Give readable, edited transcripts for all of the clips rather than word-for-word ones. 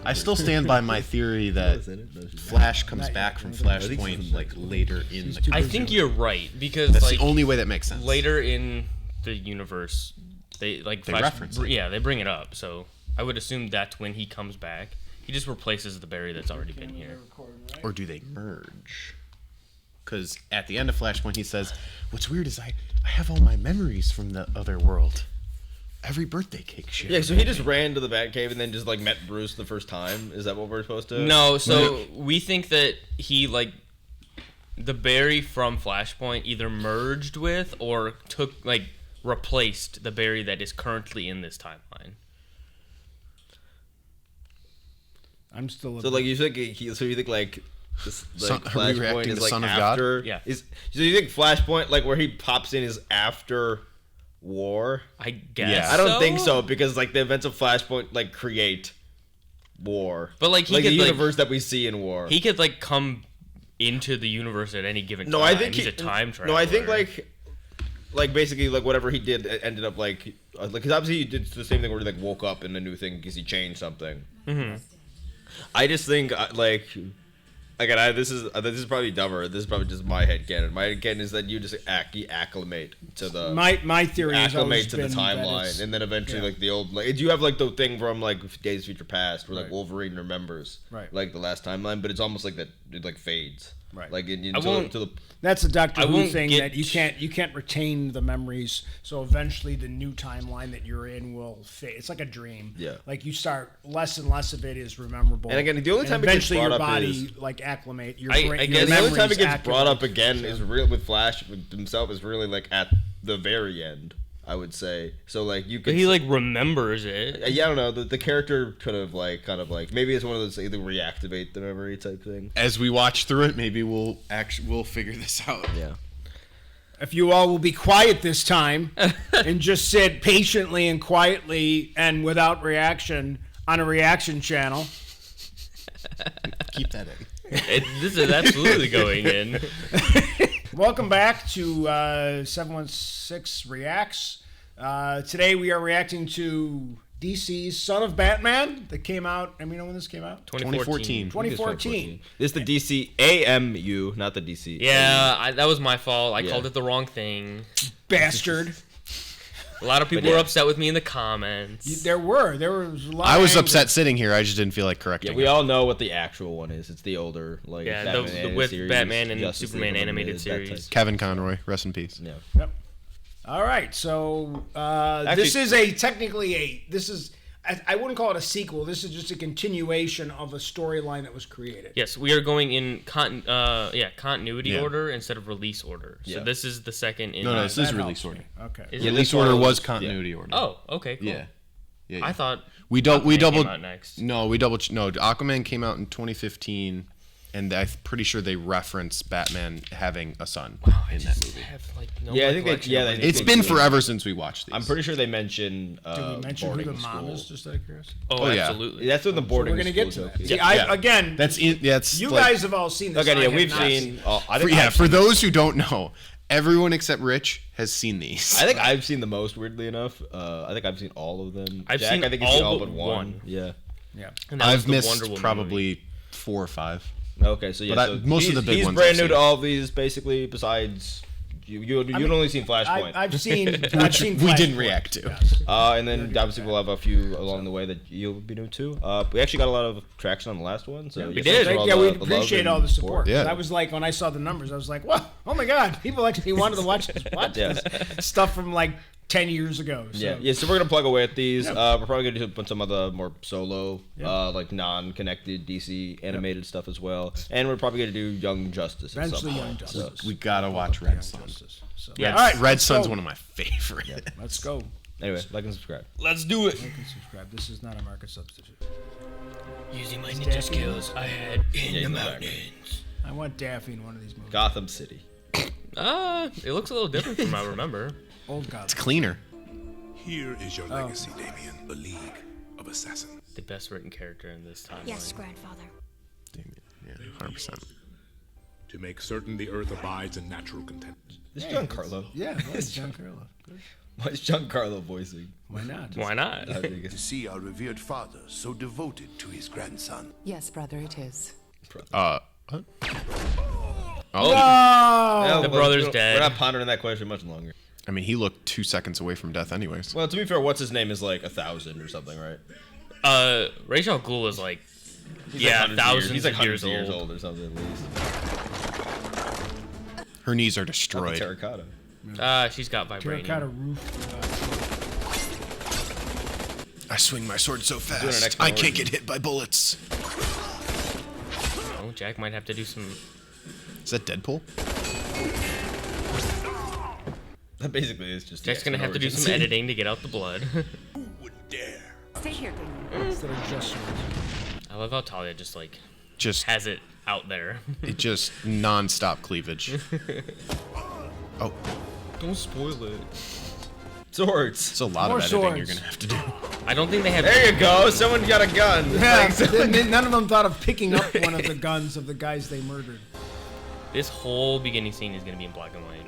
I still stand by my theory that Flash comes back from Flashpoint like later in the. I think you're right because That's like, the only way that makes sense. later in the universe, they reference it. Yeah, they bring it up. So I would assume that's when he comes back. He just replaces the Barry that's already been here. Or do they merge? Because at the end of Flashpoint, he says, "What's weird is I have all my memories from the other world. Every birthday cake shit." Yeah, so he just ran to the Batcave and then just like met Bruce the first time. Is that what we're supposed to? No, so we think that he like the Barry from Flashpoint either merged with or took like replaced the Barry that is currently in this timeline. I'm still. So like you think so you think like this like Are we reacting Flashpoint is to like Son of God? after? Yeah. So you think Flashpoint like where he pops in is after war? I guess. Yeah. I don't think so because like the events of Flashpoint like create war. But like he like could the like, universe that we see in war. he could like come into the universe at any given time. No, I think he's a time traveler. No, I think like basically like whatever he did ended up like because obviously he did the same thing where he like woke up in a new thing because he changed something. Mm-hmm. I just think like again this is probably dumber. This is probably just my headcanon. My headcanon is that you just acclimate to the my theory is acclimate to the timeline, and then eventually like the old like you have like the thing from like Days of Future Past where like Wolverine remembers like the last timeline, but it's almost like that it like fades. Right. Like to the That's a Doctor I Who won't thing get- that you can't retain the memories. So eventually, the new timeline that you're in will fade. It's like a dream. Yeah. Like you start less and less of it is memorable. And again, the only time it gets eventually brought your up body is- like acclimate. Your I brain, guess your the only time memories it gets brought up acclimate. again is real with Flash himself is really like at the very end, I would say. So like you But could he like remembers it. yeah, I don't know. The character could have like kind of like maybe it's one of those either reactivate the memory type thing. As we watch through it, maybe we'll figure this out. Yeah. If you all will be quiet this time and just sit patiently and quietly and without reaction on a reaction channel. Keep that in. This is absolutely going in. Welcome back to 716 Reacts. Today we are reacting to DC's Son of Batman that came out. And we know when this came out? 2014. 2014. This is the DCAMU, not the DC. Yeah, that was my fault. I Yeah. called it the wrong thing. Bastard. A lot of people were upset with me in the comments. There was a lot I of was anger. upset sitting here. I just didn't feel like correcting Yeah, we it. all know what the actual one is. It's the older, like Yeah, Batman the animated with series, Batman and Justice Superman League animated Unlimited, that series. Kevin Conroy, rest in peace. type. Yep. All right, so this is I wouldn't call it a sequel. This is just a continuation of a storyline that was created. Yes, we are going in continuity Yeah. order instead of release order. So Yeah. this is the second in. No, this is That release helps order. me. Okay. Is it- Release this one order was- was continuity order. Oh, okay, cool. Yeah. Yeah. I thought we Aquaman doubled. came out next. No, Aquaman came out in 2015, and I'm pretty sure they reference Batman having a son in that movie. Have, like, no Yeah, I think recollection they- of yeah, any- they- It's been forever since we watched these. I'm pretty sure they mention. Did we mention who the boarding mom school. is? Just out of curiosity. Oh, yeah. absolutely. That's when the boarding. We're gonna get to school that. joke See, is. again, That's you guys have all seen this. Okay, I yeah, have we've not seen. I think I've for seen- those who don't know, everyone except Rich has seen these. I think I've seen the most. Weirdly enough, I think I've seen all of them. I've Jack, seen I think he's all seen all but but one. Yeah. Yeah. And that was I've the missed Wonder Woman probably movie. 4 or 5. Okay, so yeah, But so most of the big he's ones brand I've new seen. to all of these, basically. Besides, you'd only seen Flashpoint, I've seen. Which we Flashpoint. didn't react to. Yes. and then obviously we'll have a few along the way that you'll be new to. We actually got a lot of traction on the last one, so we yeah, did. thanks for all Yeah, we the love appreciate and all the support. Yeah. I was like, when I saw the numbers, I was like, "Wow, oh my God, people actually wanted to watch this stuff from like 10 years ago." So. Yeah. So we're gonna plug away at these. We're probably gonna do some other more solo, like non-connected DC animated stuff as well, and we're probably gonna do Young Justice. at some Eventually, point. Young Justice. So, We gotta watch Red Sun. So, Yeah, all right, Red let's Sun's go. one of my favorite. Let's go. anyway, like and subscribe. Let's do it. Like and subscribe. This is not a market substitute. Using my ninja skills I had in the he's mountains. I want Daffy in one of these movies. Gotham City. It looks a little different from I remember. Old God. It's cleaner. Here is your legacy, Damien. The League of Assassins. The best written character in this timeline. Yes, grandfather. Yeah, 100%. To make certain the earth abides in natural content. This is Giancarlo. Yeah, that's John Carlo. Why is Giancarlo voicing? Why not? Why not? To see our revered father so devoted to his grandson. Yes, brother, it is. What? Oh! The brother's dead. We're not pondering that question much longer. I mean, he looked 2 seconds away from death anyways. Well, to be fair, what's his name is like 1,000 or something, right? Ra's al Ghul is like, He's like hundreds of thousands He's like of hundreds years of old. or something at least. Her knees are Like destroyed. terracotta. She's got Terracotta vibranium. roof. I swing my sword so Doing an fast, X-Men I can't origin. get hit by bullets. Oh, Jack might have to do some. Is that Deadpool? That basically is just. Jack's gonna have to do some editing to get out the blood. Who would dare? Stay here, Damien. Instead of just swords. I love how Talia just like Just has it out there. it just non-stop cleavage. Oh, Don't spoil it. Swords. it's a lot More of editing swords. you're gonna have to do. I don't think they have. There you go. Someone got a gun. Yeah, Like, none of them thought of picking up one of the guns of the guys they murdered. This whole beginning scene is gonna be in black and white.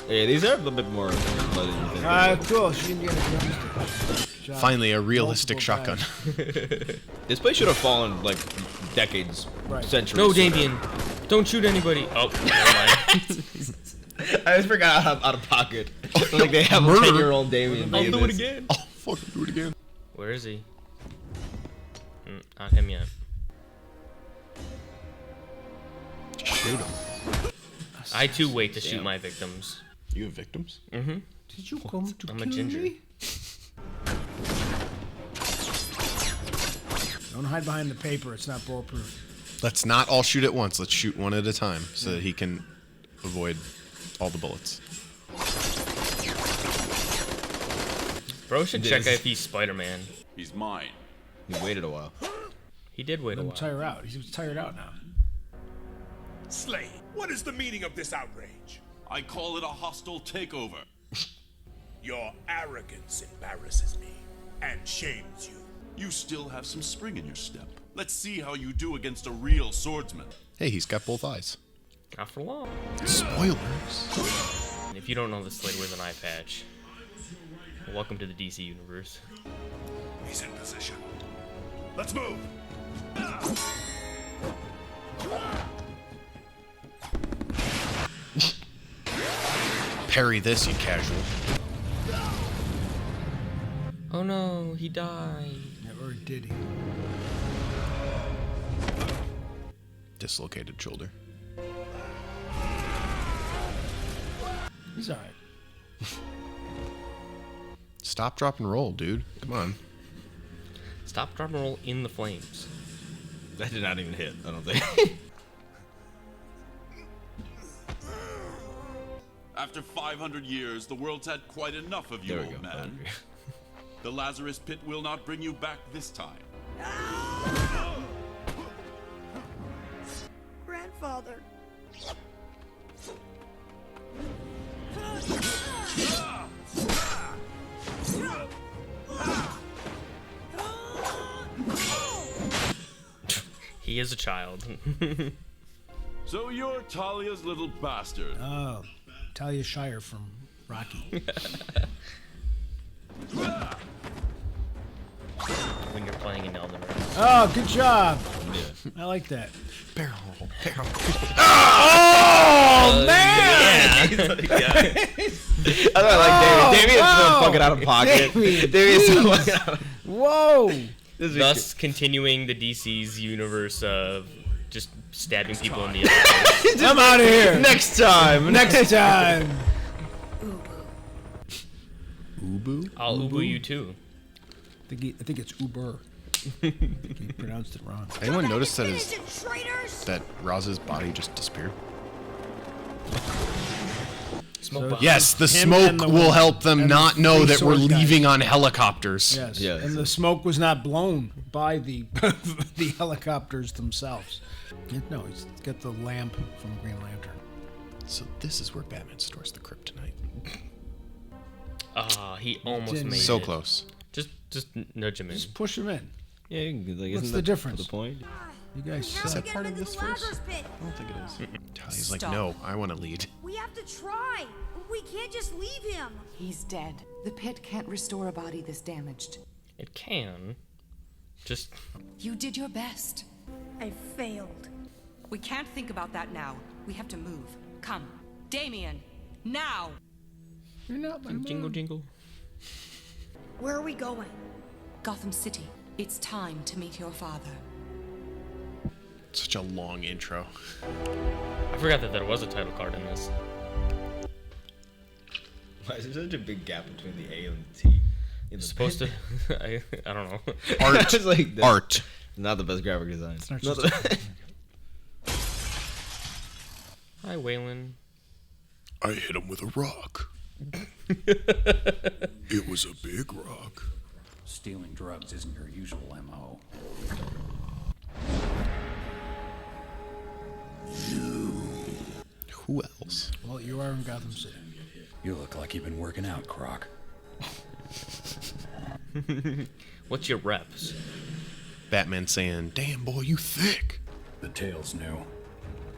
yeah, these are a little bit more. Than you think. Cool. She didn't get a drumstick. Job. Finally, a realistic Multiple shotgun. This place should have fallen like decades, Right. centuries. No, Damien, don't shoot anybody. Oh, never mind. I just forgot out of pocket. Like they have a Murder. 10-year-old Damien. I'll doing do it this. again. Oh, fucking do it again. Where is he? Not him yet. Shoot him. I too wait to shoot my victims. You have victims? Mm-hmm. Did you come to I'm a kill ginger. me? Don't hide behind the paper. It's not bulletproof. Let's not all shoot at once. Let's shoot one at a time so that he can avoid all the bullets. Bro should check if he's Spider-Man. He's mine. He waited a while. He did wait a Let him while. tire out. He's tired out now. Slade, what is the meaning of this outrage? I call it a hostile takeover. Your arrogance embarrasses me and shames you. You still have some spring in your step. Let's see how you do against a real swordsman. Hey, he's got both eyes. Not for long. Spoilers. And if you don't know this, Slade wears an eye patch. Welcome to the DC universe. He's in position. Let's move. Parry this, you casual. Oh no, he died. Or did he? Dislocated shoulder. He's alright. Stop, drop, and roll, dude. Come on. Stop, drop, and roll in the flames. That did not even hit. I don't think. After 500 years, the world's had quite enough of you, There we old go. man. The Lazarus pit will not bring you back this time. Grandfather. He is a child. So you're Talia's little bastard. Oh, Talia Shire from Rocky. When you're playing in Elden Ring. Oh, good job. I like that. Barrel. Oh, man! Yeah. I thought I like David. David is so fucking out of pocket. David, David is so fucking out of Whoa! Thus continuing the DC's universe of just stabbing people in the eye. I'm out of here. Next time. Next time. Ubu? I'll ubu you too. I think it's Uber. He pronounced it wrong. Anyone notice that Finish it, traitors! that Raz's body just disappeared? Smoke bomb. Yes, the Him smoke and the will woman. help them And not the know three that we're sword guys. leaving on helicopters. Yes. Yes. And the smoke was not blown by the the helicopters themselves. No, he's got the lamp from Green Lantern. So this is where Batman stores the kryptonite. Ah, he almost Didn't- made So it. close. Just nudge him in. Just push him in. Yeah, like, What's isn't the that difference? The point? You guys Now suck. we gotta get him into the Lazarus pit. I don't think it is. Talia's like, Stop. no, I want to lead. We have to try. We can't just leave him. He's dead. The pit can't restore a body this damaged. It can. Just. You did your best. I failed. We can't think about that now. We have to move. Come. Damien, now! You're not my Jingle, mom. jingle. Where are we going? Gotham City. It's time to meet your father. Such a long intro. I forgot that there was a title card in this. Why is there such a big gap between the A and the T? In the Supposed to. I don't know. Art. It's like Art. not the best graphic design. not Not just- the- Hi, Waylon. I hit him with a rock. It was a big rock. Stealing drugs isn't your usual MO. Who else? Well, you are in Gotham City. You look like you've been working out, Croc. What's your reps? Batman saying, "Damn boy, you thick." The tail's new.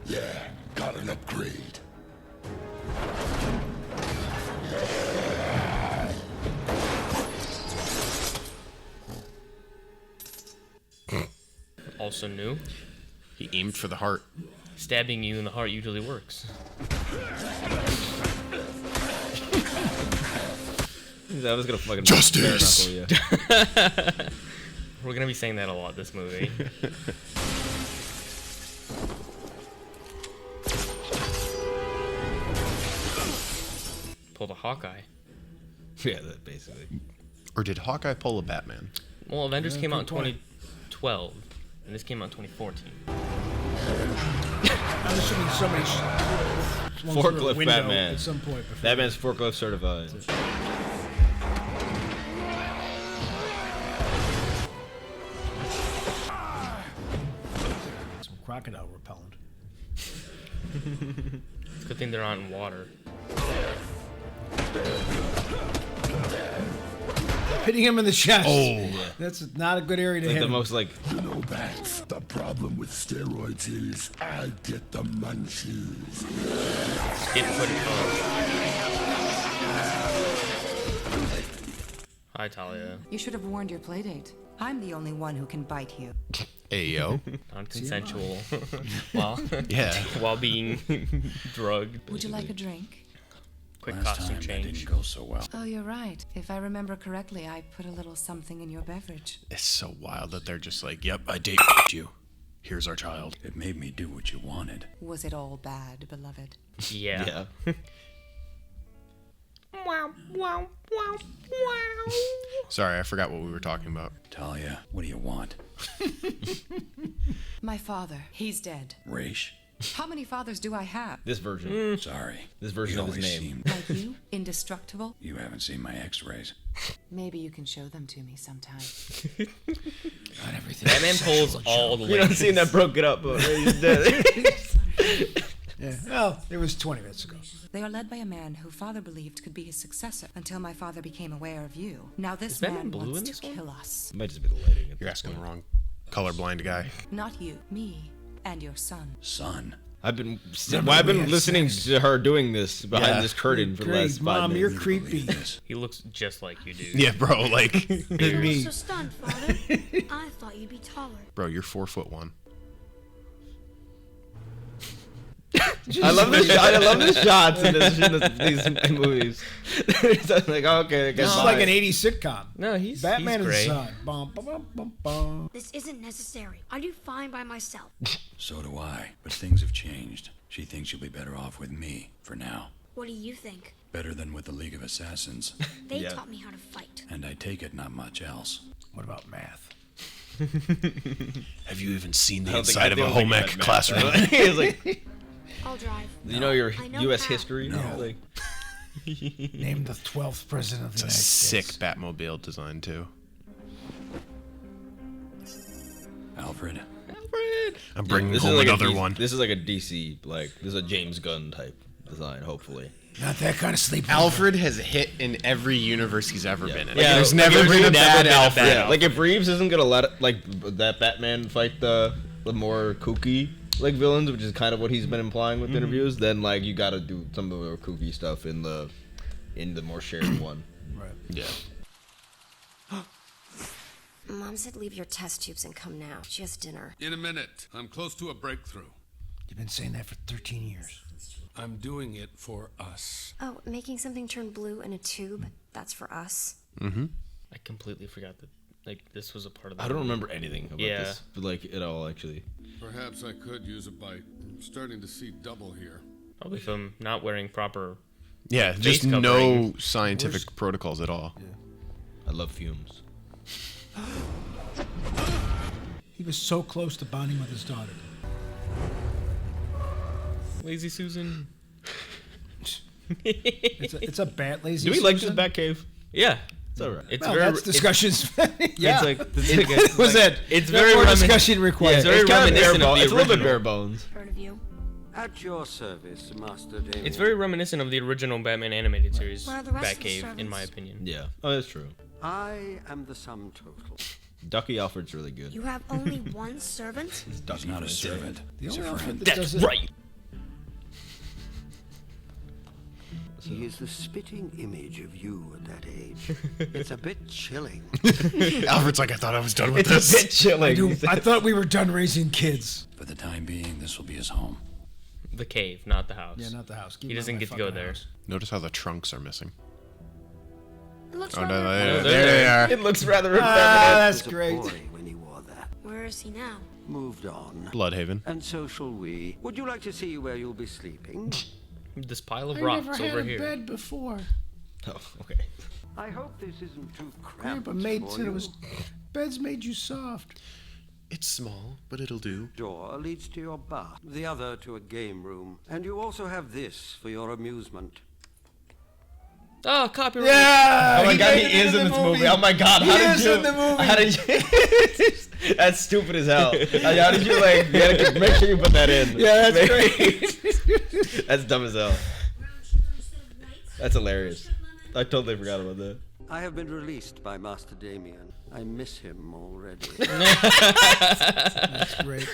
Yeah, got an upgrade. Also new. He aimed for the heart. Stabbing you in the heart usually works. I was gonna fucking Justice! bare knuckle you. We're gonna be saying that a lot this movie. Pulled a Hawkeye. Yeah, that basically. Or did Hawkeye pull a Batman? Well, Avengers came out in good point. 2012, and this came out in 2014. I'm assuming somebody swung through a Forklift window Batman. at some point before. Batman's forklift certified. Some crocodile repellent. It's a good thing they're not in water. Hitting him in the chest. Oh. That's not a good area to Like hit the him. most like. You know, Bats, the problem with steroids is I get the munchies. Get footage. Hi, Talia. You should have warned your playdate. I'm the only one who can bite you. Ayo. Non-consensual. Well, Yeah. while being drugged. Would you like a drink? Quick Last costume time that change. didn't go so well. Oh, you're right. If I remember correctly, I put a little something in your beverage. It's so wild that they're just like, "Yep, I date you. Here's our child." It made me do what you wanted. Was it all bad, beloved? Yeah. Yeah. Sorry, I forgot what we were talking about. Talia, what do you want? My father, he's dead. Raish? How many fathers do I have? This version. Sorry. This version You of his always name. seemed- Like you? Indestructible? You haven't seen my x-rays. Maybe you can show them to me sometime. Not everything. Batman pulls all the You don't way. see that broke it up, but he's dead. Yeah. Well, it was 20 minutes ago. They are led by a man who father believed could be his successor until my father became aware of you. Now this Is Batman man blue wants in to this one? kill us. Might just be the lighting. You're asking the wrong colorblind guy. Not you, me, and your son. Son. I've been Remember I've we been had listening sex. to her doing this behind Yeah. this curtain for the Great, last 5 Mom, you're minutes. creepy. He looks just like you do. Yeah, bro. Like, I Me. was so stunned, Father. I thought you'd be taller. bro, you're 4'1". I love this shot. I love the shots in these movies. It's like, okay, I guess This is bye. like an 80s sitcom. No, he's Batman he's and great. Son. Bum, bum, bum, bum, bum. This isn't necessary. I do fine by myself. So do I. But things have changed. She thinks you'll be better off with me, for now. What do you think? Better than with the League of Assassins. They Yeah. taught me how to fight. And I take it not much else. What about math? Have you even seen the I don't think- inside I of a don't think home he ec had math. classroom? He's like, I'll drive. you know your I know U.S. how. history? No. Like, Named the 12th president of the It's a United sick States. Batmobile design too. Alfred. I'm bringing this home is like another a DC, one. This is like a DC, like this is a James Gunn type design. Hopefully, Not that kind of sleep. Alfred has hit in every universe he's ever been in. Yeah, There's like, never there's been a never bad been a Alfred. yeah, like if Reeves isn't gonna let it, like that Batman fight the more kooky like villains, which is kind of what he's been implying with interviews, then like you got to do some of the kooky stuff in the more shared one. Right. Yeah. Mom said leave your test tubes and come now. She has dinner. In a minute. I'm close to a breakthrough. You've been saying that for 13 years. I'm doing it for us. Oh, making something turn blue in a tube? That's for us. Mm-hmm. I completely forgot that like this was a part of the I don't remember anything about Yeah. this, but like at all actually. Perhaps I could use a bite. I'm starting to see double here. Probably from not wearing proper. Yeah, just Face no covering. scientific protocols at all. I love fumes. He was so close to bonding with his daughter. Lazy Susan. It's a bat lazy. Do we like this Susan? Batcave? Yeah. It's alright. It's Well, very. that's discussions. Yeah. It's Was like, it? It's No very more reminiscent. discussion required. It's very It's kind of bare reminiscent of bones. the It's a little bit original. bare bones. Heard of you? At your service, Master Damien. It's very reminiscent of the original Batman animated series, Where are the rest of the Batcave, in servants? my opinion. Yeah. Oh, that's true. I am the sum total. Ducky Alfred's really good. You have only one servant? It's He's not a servant. The He's only a outfit friend. that does That's it. right. He is the spitting image of you at that age. It's a bit chilling. Alfred's like, I thought I was done with It's this. a bit chilling. Dude, I thought we were done raising kids. For the time being, this will be his home. The cave, not the house. Yeah, not the house. Keep He him out doesn't of my get to go fucking there. house. Notice how the trunks are missing. It looks Oh, rather no, there there they are. It looks rather Ah, effeminate. that's He was a great. boy when he wore that. Where is he now? Moved on. Bloodhaven. And so shall we. Would you like to see where you'll be sleeping? This pile of I rocks never had over a here. bed before. Oh, okay. I hope this isn't too cramped Grandpa made for said it you. was beds made you soft. It's small, but it'll do. Door leads to your bath, the other to a game room, and you also have this for your amusement. Oh, copyright. Yeah. Oh my god, made he it is in this movie. Oh my god, He how did is you? in the movie. How did you? That's stupid as hell. How did you like? You had to make sure you put that in. Yeah, that's great. That's dumb as hell. That's hilarious. I totally forgot about that. I have been released by Master Damien. I miss him already. That's great.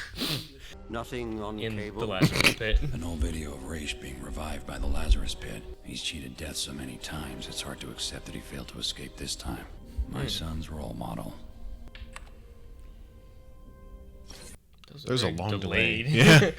Nothing on In cable. the Lazarus pit. An old video of Raish being revived by the Lazarus Pit. He's cheated death so many times, it's hard to accept that he failed to escape this time. My son's role model. Those are There's a very long delayed. delay. Yeah.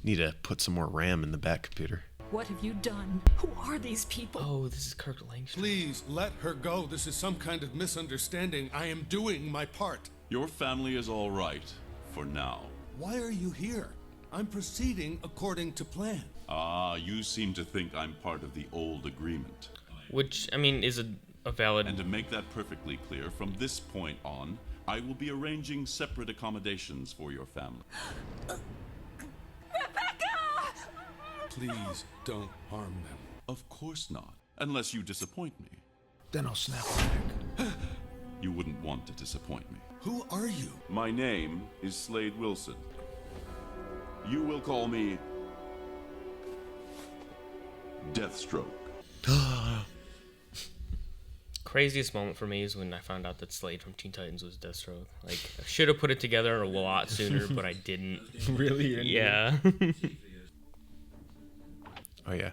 Need to put some more RAM in the back computer. What have you done? Who are these people? Oh, this is Kirk Langstrom. Please let her go. This is some kind of misunderstanding. I am doing my part. Your family is all right, for now. Why are you here? I'm proceeding according to plan. Ah, you seem to think I'm part of the old agreement. Which, I mean, is a valid... And to make that perfectly clear, from this point on, I will be arranging separate accommodations for your family. Please don't harm them. Of course not, unless you disappoint me. Then I'll snap her neck. You wouldn't want to disappoint me. Who are you? My name is Slade Wilson. You will call me Deathstroke. Craziest moment for me is when I found out that Slade from Teen Titans was Deathstroke. Like, I should have put it together a lot sooner, but I didn't. Really? Yeah. Oh, yeah.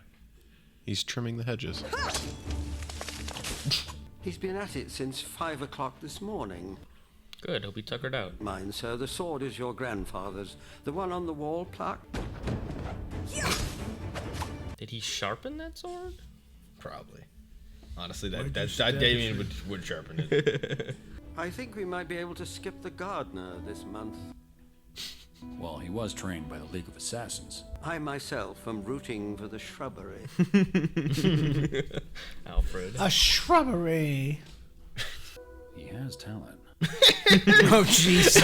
He's trimming the hedges. He's been at it since 5 o'clock this morning. Good, hope he tuckered out. Mine, sir. The sword is your grandfather's. The one on the wall plaque. Did he sharpen that sword? Probably. Honestly, that Damien would sharpen it. I think we might be able to skip the gardener this month. Well, he was trained by the League of Assassins. I myself am rooting for the shrubbery. Alfred. A shrubbery. He has talent. Oh, jeez.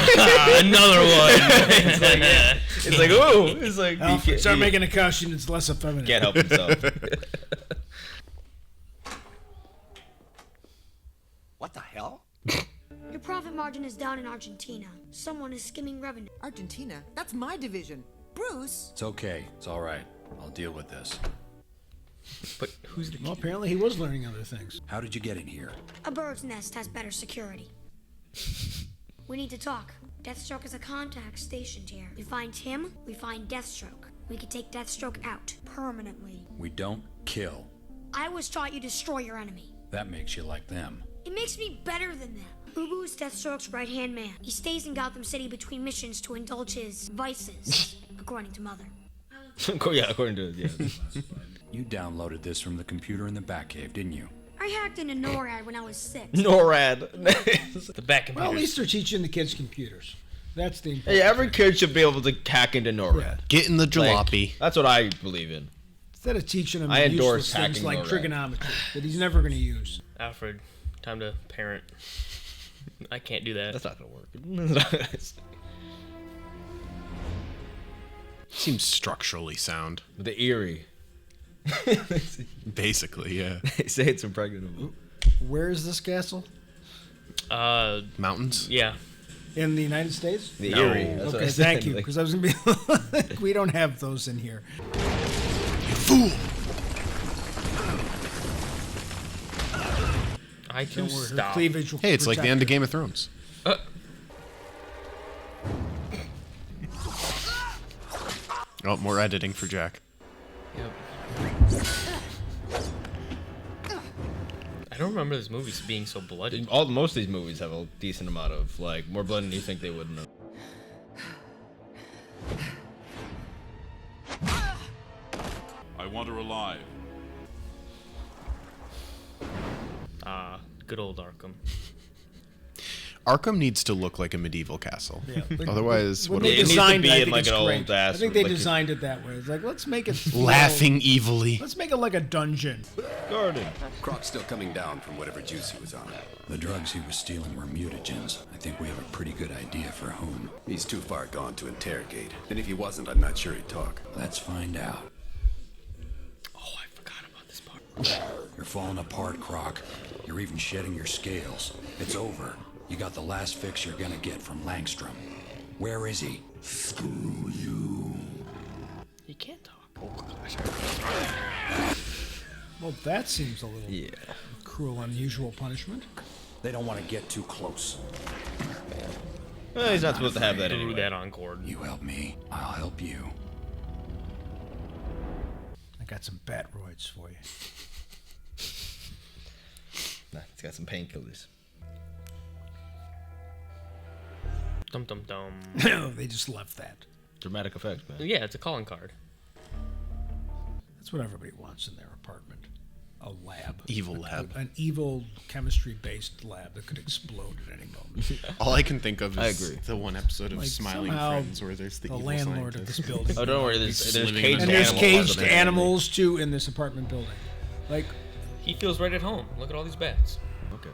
Another one. It's like, yeah. It's like, ooh. It's like, Alfred, start making a costume that's less effeminate. can't help himself. What the hell? Your profit margin is down in Argentina. Someone is skimming revenue. Argentina? That's my division. Bruce! It's okay. It's all right. I'll deal with this. But who's the Well, apparently he was learning other things. How did you get in here? A bird's nest has better security. We need to talk. Deathstroke is a contact stationed here. We find him, we find Deathstroke. We could take Deathstroke out permanently. We don't kill. I was taught you destroy your enemy. That makes you like them. It makes me better than them. Ubu is Deathstroke's right-hand man. He stays in Gotham City between missions to indulge his vices, according to Mother. Yeah, according to yeah. You downloaded this from the computer in the Batcave, didn't you? I hacked into NORAD when I was 6. NORAD. The back Well, at computers. least they're teaching the kids computers. That's the important Hey, every kid should be able to hack into NORAD. Yeah. Get in the jalopy. Like, that's what I believe in. Instead of teaching him I endorse useless things hacking like NORAD. trigonometry that he's never going to use. Alfred, time to parent. I can't do that. That's not gonna work. Seems structurally sound. The eerie. Basically, yeah. They say it's impregnable. Where is this castle? Mountains? Yeah. In the United States? The No. eerie. That's what I Okay, said. thank you. Like, Because I was going to be like, we don't have those in here. You fool! I can Don't worry, her stop. cleavage will Hey, it's like the protect end of her. Game of Thrones. Oh, more editing for Jack. Yep. I don't remember this movie being so bloody. most of these movies have a decent amount of like more blood than you think they would. I want her alive. Good old Arkham. Arkham needs to look like a medieval castle. Yeah, like, Otherwise, when what they it needs to designed be it, I in, think like, it's an old great. ass- I think they like, designed it that way. It's like, let's make it feel, laughing evilly. Let's make it like a dungeon. Garden. Croc's still coming down from whatever juice he was on. The drugs he was stealing were mutagens. I think we have a pretty good idea for whom. He's too far gone to interrogate. And if he wasn't, I'm not sure he'd talk. Let's find out. Oh, I forgot about this part. You're falling apart, Croc. You're even shedding your scales. It's over. You got the last fix you're gonna get from Langstrom. Where is he? Screw you. He can't talk. Well, that seems a little cruel, unusual punishment. They don't want to get too close. Well, he's not supposed to have that Do anyway. that on Gordon. You help me, I'll help you. I got some batroids for you. Nah, he's got some painkillers. Dum dum dum. No, they just left that. Dramatic effects, man. Yeah, it's a calling card. That's what everybody wants in their apartment. A lab. Evil lab. An evil chemistry-based lab that could explode at any moment. All I can think of I is agree. the one episode of Like, Smiling somehow Friends where there's the evil landlord of scientist. this building. Oh, don't worry. There's He's caged living in And a there's animals. caged apparently. animals, too, in this apartment building. Like, He feels right at home. Look at all these bats. Okay.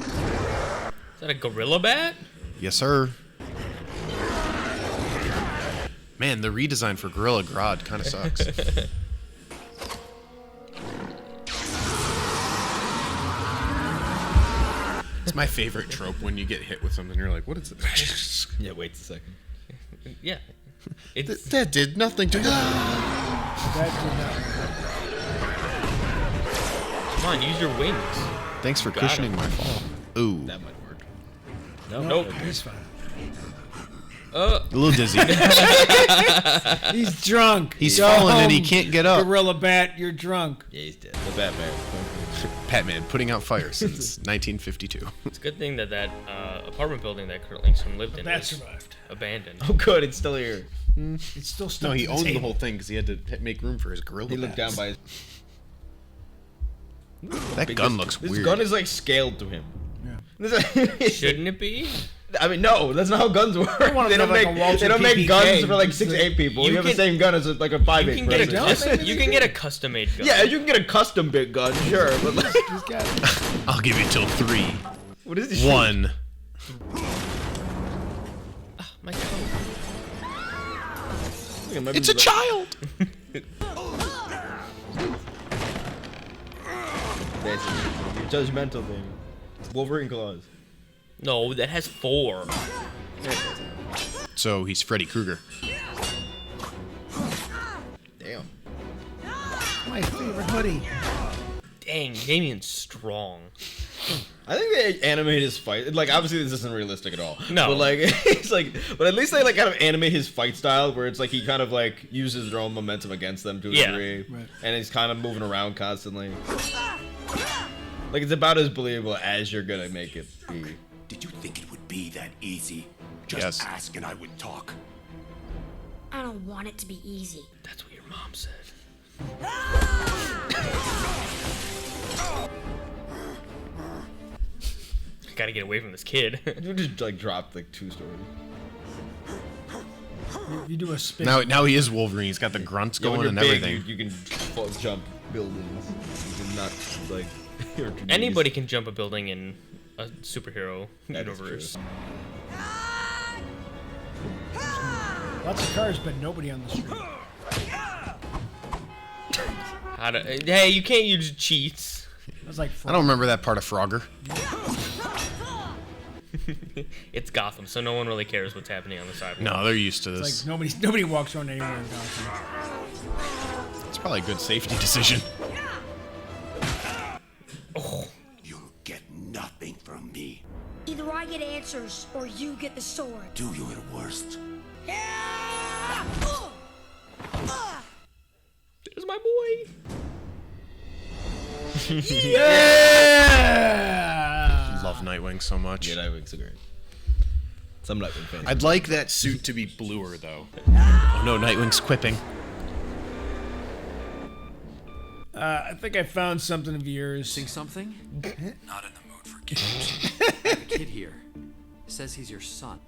Is that a gorilla bat? Yes, sir. Man, the redesign for Gorilla Grodd kind of sucks. It's my favorite trope when you get hit with something. You're like, what is it? Yeah, wait a second. Yeah. It's That did nothing to that did not. come on, use your wings. Thanks for Got cushioning him. my fall. Ooh. That might work. Nope. He's fine. A little dizzy. He's drunk. He's Go fallen and he home, can't get up. Gorilla Bat, you're drunk. Yeah, he's dead. The Batman. Batman putting out fire since 1952. It's a good thing that apartment building that Kurt Langstrom lived in That was survived. abandoned. Oh, good. It's still here. It's still stuck No, he to owned the table. whole thing because he had to make room for his gorilla. He looked down bats. by his. That gun looks This weird. gun is like scaled to him. Yeah. Shouldn't it be? I mean, no, that's not how guns work. want They to don't have like make a Walter they don't make PPK. guns for like It's 6 like- 8 people. You You have the can- same gun as like a 5 You 8 can get a person. you can get a custom made gun. Yeah, you can get a custom big gun, sure. But like, He's got it. I'll give you till 3. what is this? 1. My coat. It's a child. Judgmental thing. Wolverine claws. No, that has 4. So he's Freddy Krueger. Damn. My favorite hoodie. Dang, Damien's strong. I think they animate his fight. Like, obviously, this isn't realistic at all. No. But, like, it's like, but at least they, like, kind of animate his fight style where it's like he kind of, like, uses their own momentum against them to a degree. Right. And he's kind of moving around constantly. Like, it's about as believable as you're gonna make it be. Did you think it would be that easy? Just ask and I would talk. I don't want it to be easy. That's what your mom said. Gotta get away from this kid. You just like dropped like 2 stories. You do a spin. Now he is Wolverine. He's got the grunts going and big, everything. You can jump buildings. You can not like. Anybody can jump a building in a superhero universe. Lots of cars, but nobody on the street. Hey, you can't use cheats. That's like I don't remember that part of Frogger. It's Gotham, so no one really cares what's happening on the sidewalk. No, they're used to this. It's like nobody walks around anywhere in Gotham. It's probably a good safety decision. Oh. You'll get nothing from me. Either I get answers or you get the sword. Do you at worst? There's my boy. Yeah! Love Nightwing so much. Yeah, Nightwing's so great. Some Nightwing fans. I'd like that suit to be bluer, though. Oh no, Nightwing's quipping. I think I found something of yours. Sing something? Not in the mood for games. I have a kid here. Says he's your son.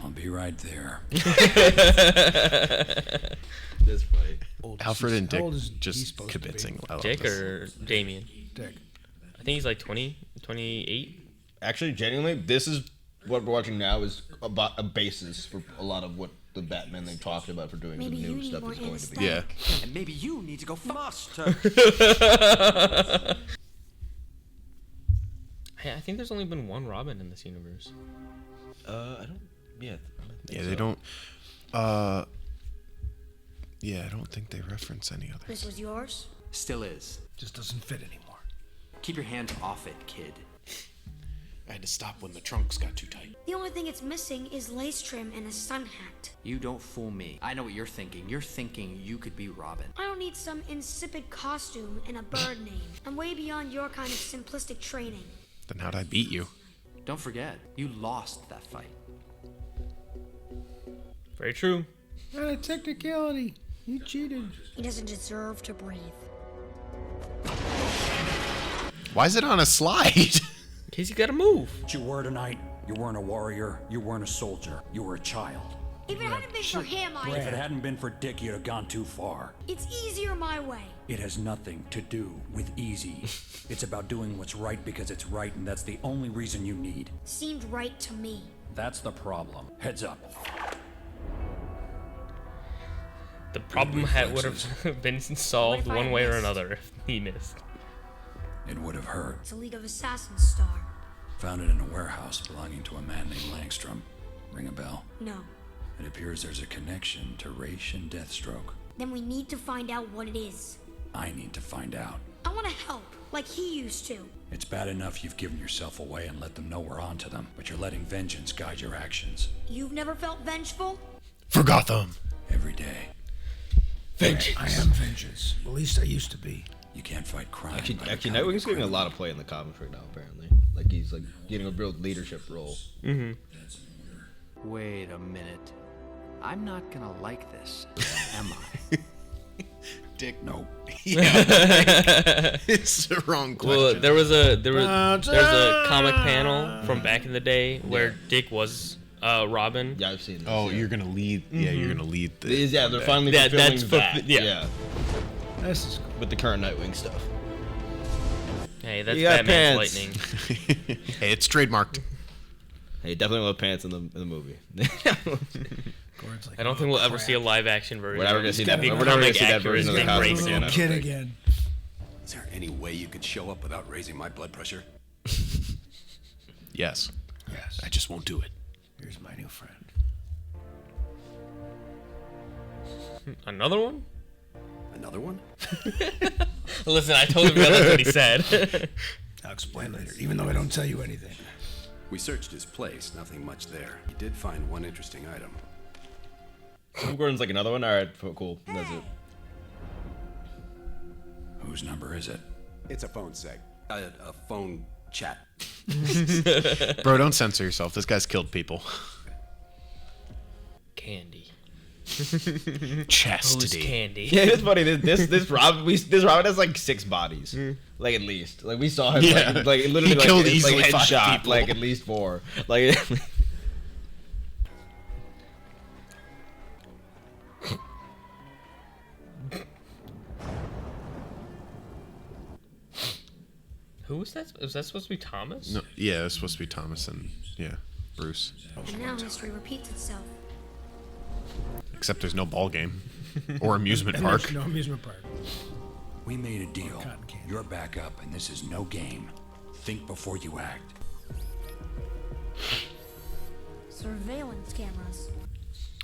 I'll be right there. That's funny. Alfred and Dick just kibitzing. Dick or Damien? Dick. I think he's like 20, 28. Actually, genuinely, this is what we're watching now is about a basis for a lot of what the Batman they talked about for doing Maybe the you new need stuff more is going to be. anesthetic. Yeah. And maybe you need to go fast. Hey, I think there's only been one Robin in this universe. I don't. Yeah. Yeah, they don't. Yeah, I don't think they reference any others. This was yours? Still is. Just doesn't fit anymore. Keep your hands off it, kid. I had to stop when the trunks got too tight. The only thing it's missing is lace trim and a sun hat. You don't fool me. I know what you're thinking. You're thinking you could be Robin. I don't need some insipid costume and a bird name. I'm way beyond your kind of simplistic training. Then how'd I beat you? Don't forget, you lost that fight. Very true. Not a technicality. You cheated. He doesn't deserve to breathe. Why is it on a slide? In case you gotta move. What you were tonight, you weren't a warrior, you weren't a soldier, you were a child. If it hadn't been for him, If it hadn't been for Dick, you'd have gone too far. It's easier my way. It has nothing to do with easy. It's about doing what's right because it's right, and that's the only reason you need. Seemed right to me. That's the problem. Heads up. The problem would have been solved What if I one way or missed? another if he missed. It would have hurt. It's a League of Assassins star. Found it in a warehouse belonging to a man named Langstrom. Ring a bell? No. It appears there's a connection to Raish and Deathstroke. Then we need to find out what it is. I need to find out. I want to help, like he used to. It's bad enough you've given yourself away and let them know we're onto them, but you're letting vengeance guide your actions. You've never felt vengeful? For Gotham. Every day. Vengeance. I am vengeance. At least I used to be. You can't fight crime. Actually, by becoming Nightwing's getting a criminal. lot of play in the comics right now. Apparently, like he's like getting a real leadership role. Mm-hmm. Wait a minute. I'm not gonna like this, am I? Dick. Nope. Yeah. It's the wrong question. Well, there's a comic panel from back in the day where Dick was Robin. Yeah, I've seen this. Oh, you're gonna lead. Yeah, you're gonna lead. Yeah, they're finally fulfilling that. Yeah. This is cool. With the current Nightwing stuff. Hey, that's You got Batman's pants. lightning. Hey, it's trademarked. Hey, definitely love pants in the movie. I don't think we'll ever see a live action version. We're never gonna It's see gonna that. be We're never gonna see that comic version of the accurate comic and again. Kid again. Is there any way you could show up without raising my blood pressure? Yes. Yes. I just won't do it. Here's my new friend. Another one? Another one? Listen, I totally forgot that's what he said. I'll explain later, even though I don't tell you anything. We searched his place, nothing much there. He did find one interesting item. Gordon's like another one? Alright, cool. That's it. Whose number is it? It's a phone seg. A phone chat. Bro, don't censor yourself. This guy's killed people. Candy. Chastity. Who's Candy? Yeah, it's funny. This Robin has like 6 bodies, like at least. Like we saw him, like literally, he killed like, easily like 5 headshot, people. like at least 4. Like. Who was that? Was that supposed to be Thomas? No, yeah, it's supposed to be Thomas and Bruce. And now history repeats itself. Except there's no ball game or amusement And park. there's no amusement park. We made a deal. You're back up, and this is no game. Think before you act. Surveillance cameras.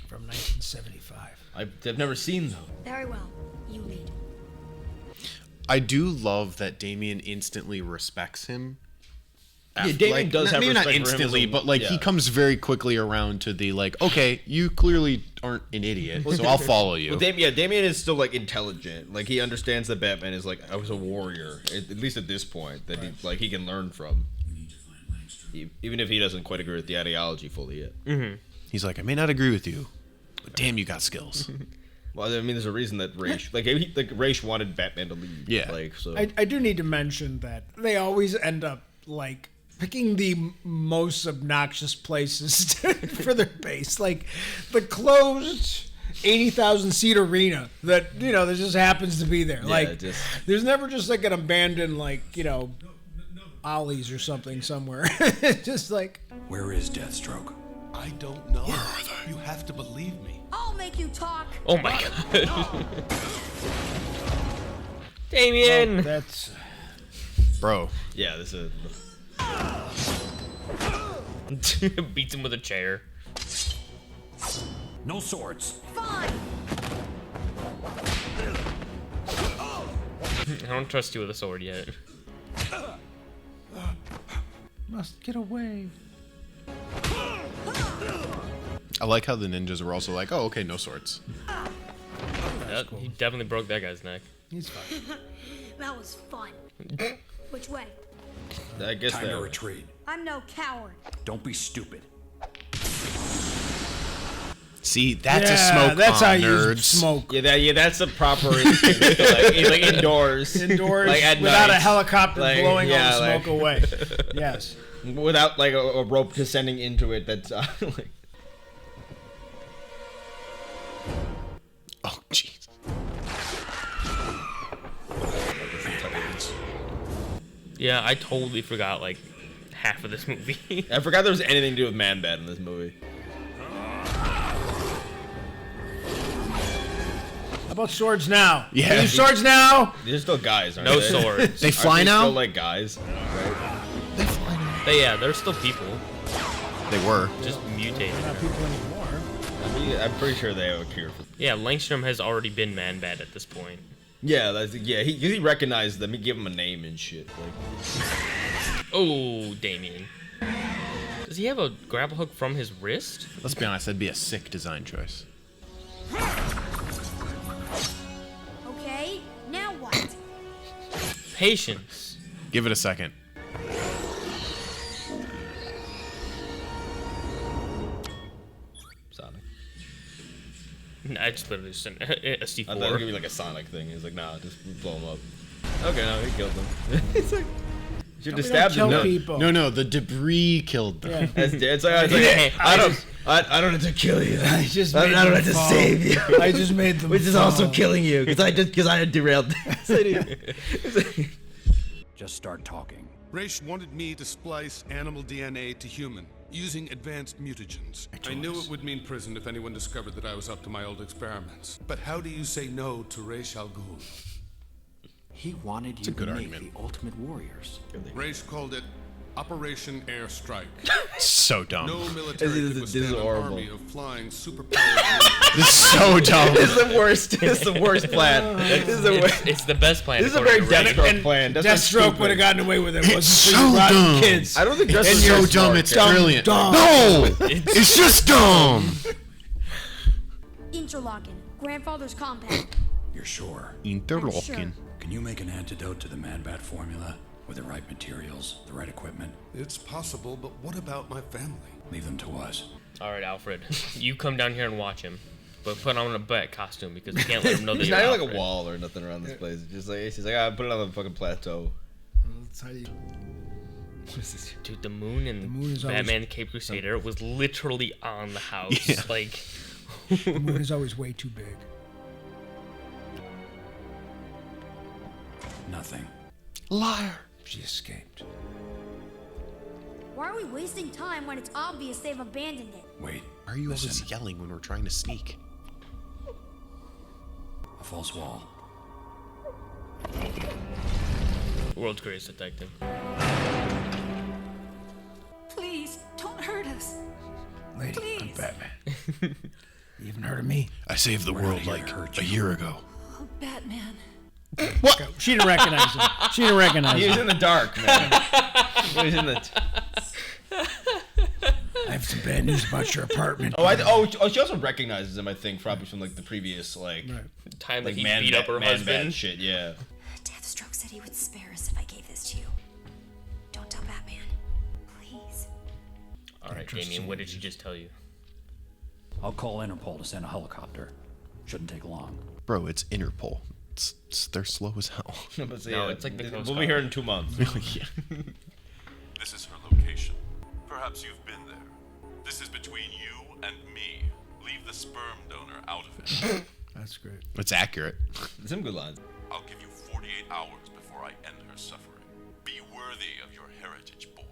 From 1975. I've never seen them. Very well. You lead. I do love that Damien instantly respects him. Yeah, Damien does have maybe respect not for him instantly, as a- but like he yeah. comes very quickly around to the like, okay, you clearly aren't an idiot, so I'll follow you. Well, Damien is still like intelligent. Like he understands that Batman is like I was a warrior, at least at this point that he can learn from. Even if he doesn't quite agree with the ideology fully yet. Mm-hmm. He's like, I may not agree with you, but damn, you got skills. Well, I mean, there's a reason that Raish, Raish wanted Batman to lead. Yeah. Like so. I do need to mention that they always end up like picking the most obnoxious places for their base, like the closed 80,000 seat arena that that just happens to be there. Yeah, like just- there's never just like an abandoned Ollie's or something somewhere. Just like Where is Deathstroke? I don't know. Where are they? You have to believe me. I'll make you talk. Oh my god. Damien! That's Bro. Yeah, this is. Beats him with a chair. No swords. Fine. I don't trust you with a sword yet. must get away. I like how the ninjas were also like, oh, okay, no swords. Yep, he definitely broke that guy's neck. He's fine. That was fun. Which way? I guess Time to retreat. I'm no coward. Don't be stupid. See, that's Yeah, a smoke that's on, how you nerds. smoke. Yeah, that's a proper like indoors. Indoors, like at without night. a helicopter Like, blowing all yeah, the smoke like- away. Yes. Without like a rope descending into it. That's like. Oh, jeez. Yeah, I totally forgot like half of this movie. I forgot there was anything to do with Man-Bat in this movie. How about swords now? Yeah. Use swords now. These are still guys, aren't No they? swords. They fly Aren't now? Still like guys. Right? Yeah, they're still people, They were. just mutated. Not people anymore. I mean, I'm pretty sure they have a cure for. Yeah, Langstrom has already been Man-Bat at this point. Yeah, he recognized them. He gave them a name and shit. Like. Oh, Damien. Does he have a grapple hook from his wrist? Let's be honest, that'd be a sick design choice. Okay, now what? Patience. Give it a second. Sonic. I just literally sent a I thought it was C4. gonna be like a Sonic thing. He's like, nah, just blow him up. Okay, no, he killed them. It's like, should have stabbed him. kill No, people. No, the debris killed them. Yeah. it's like, I don't have to kill you. I just I made don't them have to fall. save you. I just made them Which is fall. also killing you because I had derailed this. Just start talking. Raish wanted me to splice animal DNA to human using advanced mutagens. I knew it would mean prison if anyone discovered that I was up to my old experiments. But how do you say no to Raish Al Ghul? He wanted a you good to argument. make the ultimate warriors. Raish called it Operation Airstrike. So dumb. No military could withstand an army of flying superpowered This is so dumb. It's the worst. It's the worst plan. It's the best plan. This is a very Deathstroke plan. Deathstroke would have gotten away with it. Wasn't It's for so you rotten dumb. kids. I don't think It's Deathstroke's so dumb. smart, It's Kat. brilliant. Dumb. No, it's just dumb. Interlocking. Grandfather's compound. You're sure? Interlocking. Can you make an antidote to the Mad Bat formula with the right materials, the right equipment? It's possible, but what about my family? Leave them to us. All right, Alfred, you come down here and watch him, but put on a bat costume because we can't let him know that There's you're not even Alfred. like a wall or nothing around this place. It's just like she's like, ah, put it on the fucking plateau. That's how you... Dude, the moon and moon is Batman the Cape Crusader was literally on the house. Yeah. Like, The moon is always way too big. Nothing. Liar. She escaped. Why are we wasting time when it's obvious they've abandoned it? Wait. Why are you always yelling when we're trying to sneak? A false wall. world's greatest detective. Please, don't hurt us. Lady, I'm Please. Batman. You even heard of me? I saved the world like a year ago. Oh, Batman. What? She didn't recognize him. She didn't recognize He him. was in the dark, man. He was in the. I have some bad news about your apartment. She also recognizes him, I think, probably from like the previous time that like he man beat up her man husband. bat shit. Yeah. Deathstroke said he would spare us if I gave this to you. Don't tell Batman. Please. All right, Damien, what did she just tell you? I'll call Interpol to send a helicopter. Shouldn't take long. Bro, it's Interpol. They're slow as hell. No, it's like the Coast We'll be Guard. here in 2 months. Yeah. This is her location. Perhaps you've been there. This is between you and me. Leave the sperm donor out of it. That's great. It's accurate. Some good lines. I'll give you 48 hours before I end her suffering. Be worthy of your heritage, boy.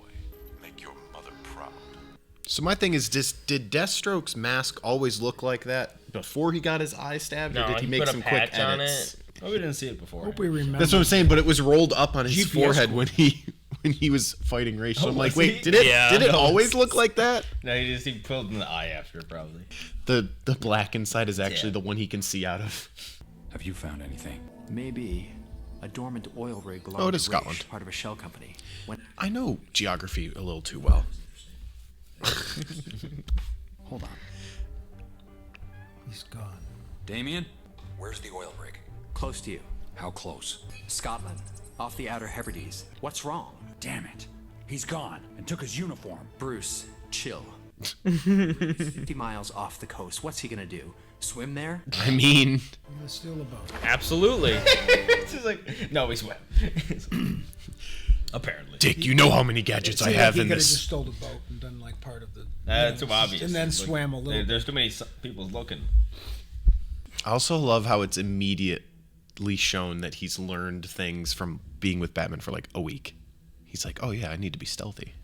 Make your mother proud. So my thing is, did Deathstroke's mask always look like that before he got his eye stabbed, No, or did he he make put a some quick patch on edits? it. Oh, we didn't see it before. Hope we remember. That's what I'm saying, but it was rolled up on his GPS forehead when he was fighting Rachel. Oh, I'm like, was wait, he? did it Yeah. always look like that? No, he pulled in the eye after, probably. The black inside is actually the one he can see out of. Have you found anything? Maybe a dormant oil rig Oh, belonged it is to Rish, Scotland. part of a shell company. When I know geography a little too well. hold on. He's gone. Damien? Where's the oil rig? Close to you. How close? Scotland. Off the Outer Hebrides. What's wrong? Damn it. He's gone and took his uniform. Bruce, chill. 50 miles off the coast. What's he gonna do? Swim there? I mean, I'm gonna steal the boat. Absolutely. It's just like, no, he swam. Apparently. Dick, you know how many gadgets I Seemed have like in he could have this. just stole the boat and done like part of the. That's too obvious. And then Like, swam a little. There's too many people looking. I also love how it's immediately shown that he's learned things from being with Batman for like a week. He's like, oh yeah, I need to be stealthy.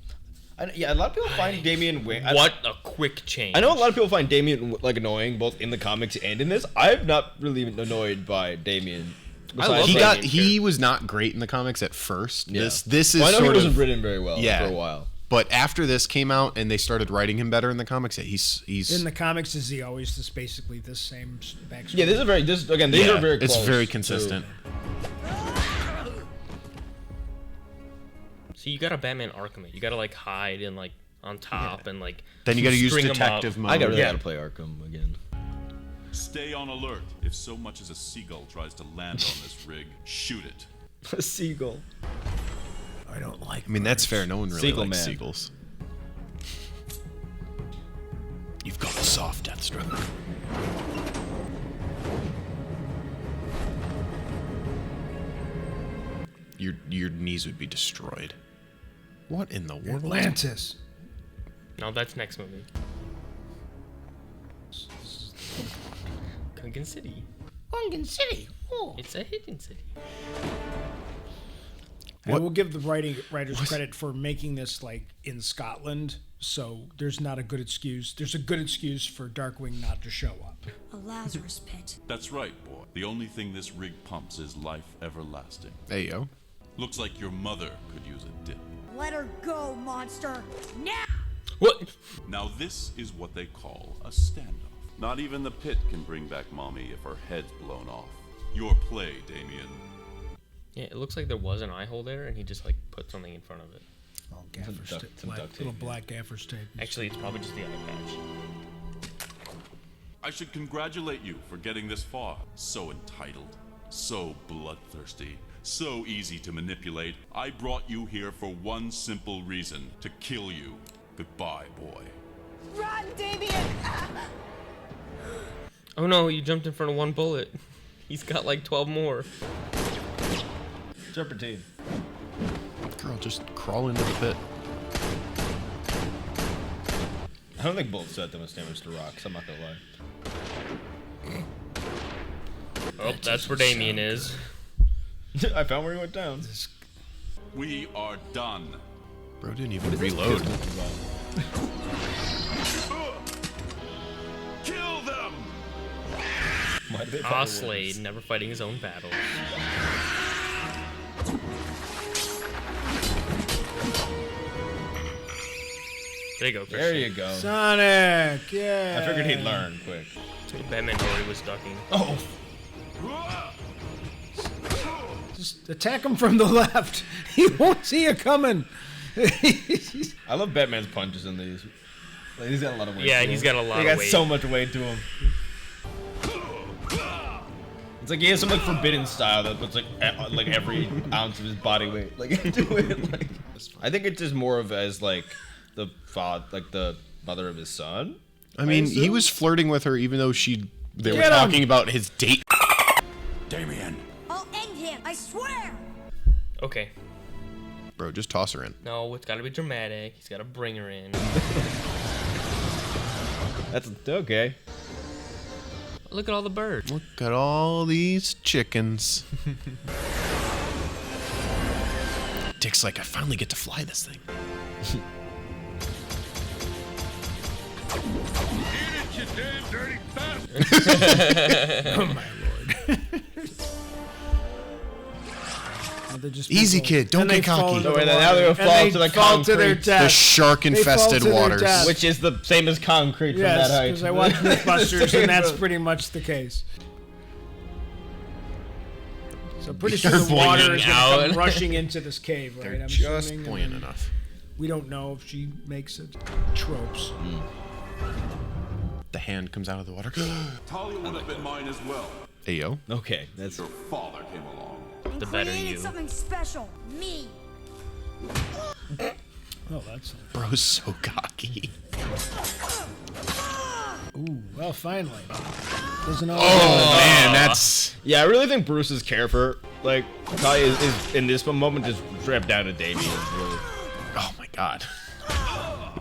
Yeah, a lot of people find Damian What a quick change. I know a lot of people find Damian like annoying, both in the comics and in this. I've not really been annoyed by Damian. He was not great in the comics at first. Yeah. This is Well, I know sort he wasn't of written very well for a while. But after this came out and they started writing him better in the comics, he's In the comics, is he always just basically the same backstory? Yeah, these are very these are very close. It's very consistent. See, you got a Batman Arkham. You gotta like hide and like on top and like. Then you gotta use string 'em detective up. mode. I gotta really gotta play Arkham again. Stay on alert. If so much as a seagull tries to land on this rig, shoot it. A seagull. I don't like. I mean, that's fair. No one really Seagull likes man. seagulls. You've got a soft Deathstroke. Your knees would be destroyed. What in the world? Atlantis. No, that's next movie. Gungan City. Gungan City. Oh. It's a hidden city. I will give the writers credit for making this like in Scotland, so there's not a good excuse. There's a good excuse for Darkwing not to show up. A Lazarus pit. That's right, boy. The only thing this rig pumps is life everlasting. There you go. Looks like your mother could use a dip. Let her go, monster. Now! What? Now this is what they call a standoff. Not even the pit can bring back Mommy if her head's blown off. Your play, Damien. Yeah, it looks like there was an eye hole there, and he just like put something in front of it. Oh, gaffer's tape. Little black gaffer's tape. Actually, it's probably just the eye patch. I should congratulate you for getting this far. So entitled, so bloodthirsty, so easy to manipulate. I brought you here for one simple reason: to kill you. Goodbye, boy. Run, Damien! Oh no, you jumped in front of one bullet. He's got like 12 more. Serpentine. Girl, just crawl into the pit. I don't think bullets do that much damage to rocks. I'm not gonna lie. Oh, that's where Damien is. I found where he went down. We are done. Bro didn't even reload. Kill them! Slade, never fighting his own battles. There you go, Christian. There you go. Sonic, yeah. I figured he'd learn quick. Batman already was ducking. Oh. Just attack him from the left. He won't see you coming. I love Batman's punches in these. Like, he's got a lot of weight. Yeah, to he's him. got a lot He of got weight. so much weight to him. It's like he has some like forbidden style that puts like every ounce of his body weight like into it. Like, I think it's just more of as like the father, like the mother of his son. I mean, he was flirting with her even though they were Get him! talking about his date. Damien. I'll end him, I swear! Okay. Bro, just toss her in. No, it's gotta be dramatic. He's gotta bring her in. That's okay. Look at all the birds. Look at all these chickens. Dick's like, I finally get to fly this thing. Eat it, you damn dirty bastard! Oh my lord. Easy, kid. Don't get cocky. Now they're gonna fall to the concrete. The shark-infested waters. Which is the same as concrete from Yes, that height. because I watch Mythbusters, and that's pretty much the case. So pretty sure the water is going to come rushing into this cave, right? They're I'm just assuming, buoyant enough. We don't know if she makes it. Tropes. The hand comes out of the water. Talia would have been mine as well. Ayo. Okay, that's Your father came along. The better Created you. something special. Me. Oh, that's... Bro's so cocky. Ooh, well, finally. Doesn't always Man, that's... Yeah, I really think Bruce's care for like Talia is in this moment just strapped down to Damien. Really. Oh my god.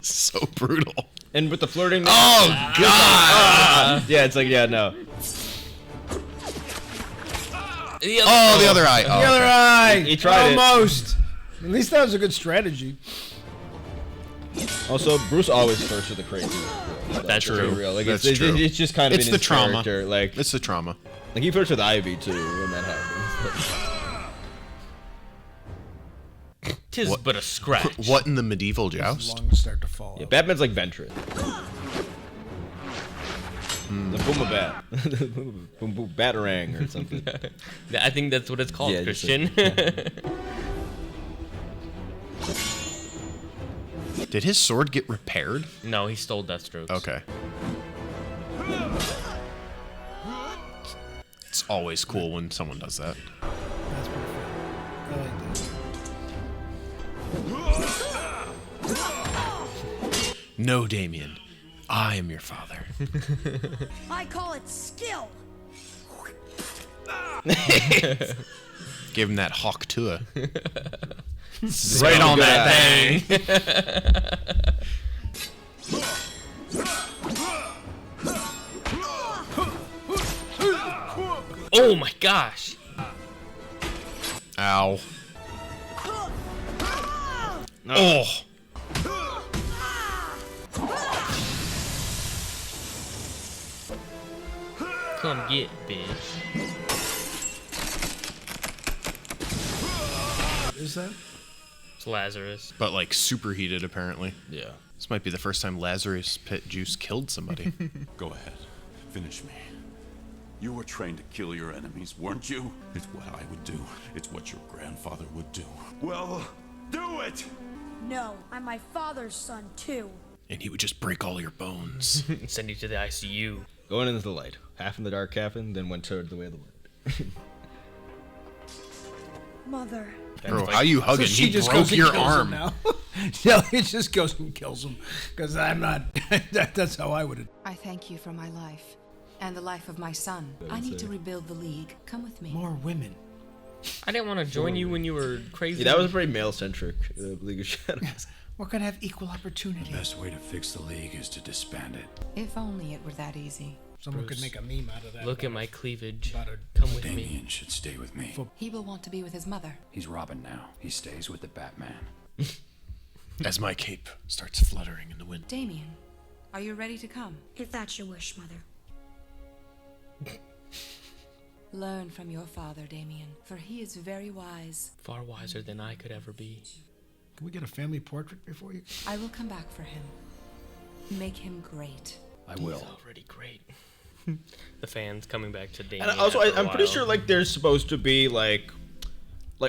So brutal. And with the flirting. Oh god! Yeah, it's like no. The other eye. The other eye. He tried almost. At least that was a good strategy. Also, Bruce always flirts with the crazy. That's true. Real. Like That's it's true. It's just kind of It's in the his trauma. character. Like It's the trauma. Like he flirts with Ivy too when that happens. Tis but a scratch. What in the medieval joust? Lungs start to fall. Yeah, Batman's like Ventress. The Boomabat. Boom boom Batarang or something. I think that's what it's called, Yeah, just Christian. Did his sword get repaired? No, he stole Deathstroke's. Okay. It's always cool when someone does that. That's pretty fun. I like that. No, Damien. I am your father. I call it skill. Give him that hawk tua. Right on that thing. Oh my gosh. Ow. Oh. Come get, bitch. Is that? It's Lazarus. But like superheated, apparently. Yeah. This might be the first time Lazarus Pit juice killed somebody. Go ahead. Finish me. You were trained to kill your enemies, weren't you? It's what I would do. It's what your grandfather would do. Well, do it! No, I'm my father's son, too. And he would just break all your bones. Send you to the ICU. Going into the light. Half in the dark, half in, then went toward the way of the wind. Mother. Bro, how you hugging? So she He just broke goes and your kills him arm. now. Yeah, it just goes and kills him. Because I'm not. That's how I would. I thank you for my life and the life of my son. I need to rebuild the League. Come with me. More women. I didn't want to join you when you were crazy. Yeah, that was a pretty male-centric League of Shadows. We're going to have equal opportunity. The best way to fix the League is to disband it. If only it were that easy. Someone could make a meme out of that. Look at my cleavage. About Come with Damien me. should stay with me. He will want to be with his mother. He's Robin now. He stays with the Batman. As my cape starts fluttering in the wind. Damien, are you ready to come? If that's your wish, Mother. Learn from your father, Damien, for he is very wise. Far wiser than I could ever be. Can we get a family portrait before you? I will come back for him. Make him great. I will. He's already great. The fans coming back to Damien. And also, after a I'm pretty while. sure like there's supposed to be like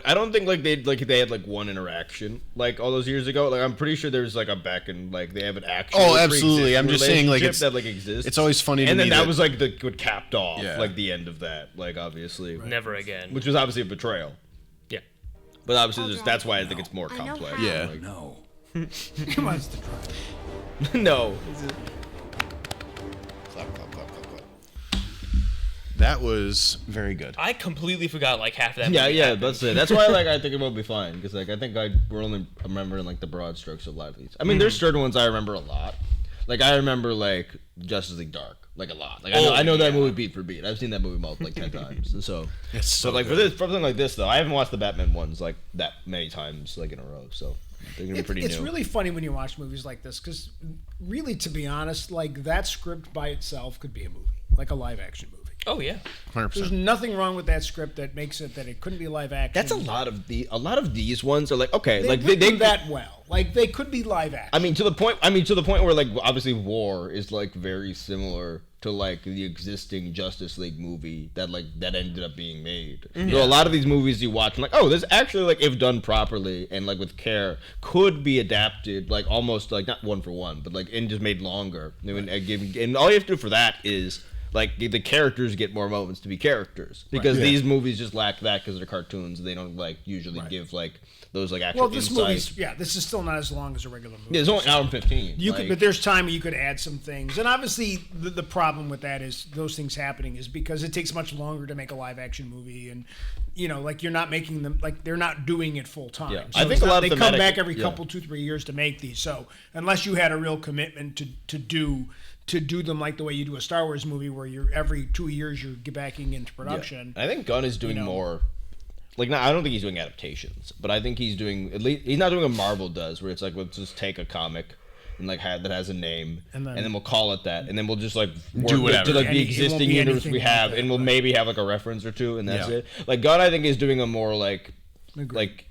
I don't think like they had like one interaction like all those years ago. Like I'm pretty sure there's like a back and like they have an actual. Oh, absolutely. I'm just saying like that like exists. It's always funny to and me. And then that was like what capped off Yeah. like the end of that. Like obviously, Never again. which was obviously a betrayal. Yeah. But obviously, that's why I think it's more I know complex. how. Yeah. Like, No. He wants to try. no. Clap, clap, clap, clap, clap. That was very good. I completely forgot like half that. Yeah, movie yeah, happened. that's it. That's why like I think it will be fine because like I think we're only remembering like the broad strokes of a lot of these. I mean, there's certain ones I remember a lot. Like I remember like Justice League Dark like a lot. Like I know that movie beat for beat. I've seen that movie like 10 times. And so It's so but like good. for something like this though, I haven't watched the Batman ones like that many times like in a row. So they're gonna be pretty It's new. really funny when you watch movies like this because, really, to be honest, like that script by itself could be a movie, like a live action movie. Oh yeah. 100%. There's nothing wrong with that script that makes it that it couldn't be live action. That's a lot of these ones are like okay, They like written they that well. Like they could be live action. I mean to the point where like obviously War is like very similar to like the existing Justice League movie that ended up being made. So a lot of these movies you watch and like, oh, this actually like if done properly and like with care could be adapted like almost like not one for one, but like and just made longer. And all you have to do for that is like the characters get more moments to be characters because these movies just lack that because they're cartoons. They don't like usually give like those like actual. Well, this insights. movie's this is still not as long as a regular movie. Yeah, it's only an hour and 15. You could, but there's time you could add some things, and obviously the problem with that is those things happening is because it takes much longer to make a live action movie, and like you're not making them like they're not doing it full time. Yeah. So I think a lot of they come thematic- back every yeah. couple 2-3 years to make these. So unless you had a real commitment to do them like the way you do a Star Wars movie, where you're every 2 years you're backing into production. I think Gunn is doing more. Like, I don't think he's doing adaptations, but I think he's doing at least he's not doing what Marvel does, where it's like let's just take a comic and like that has a name, and then we'll call it that, and then we'll just like Do whatever. to like And the it won't existing be universe anything we like have, that, and we'll right. maybe have like a reference or two, and that's Yeah. it. Like Gunn, I think is doing a more like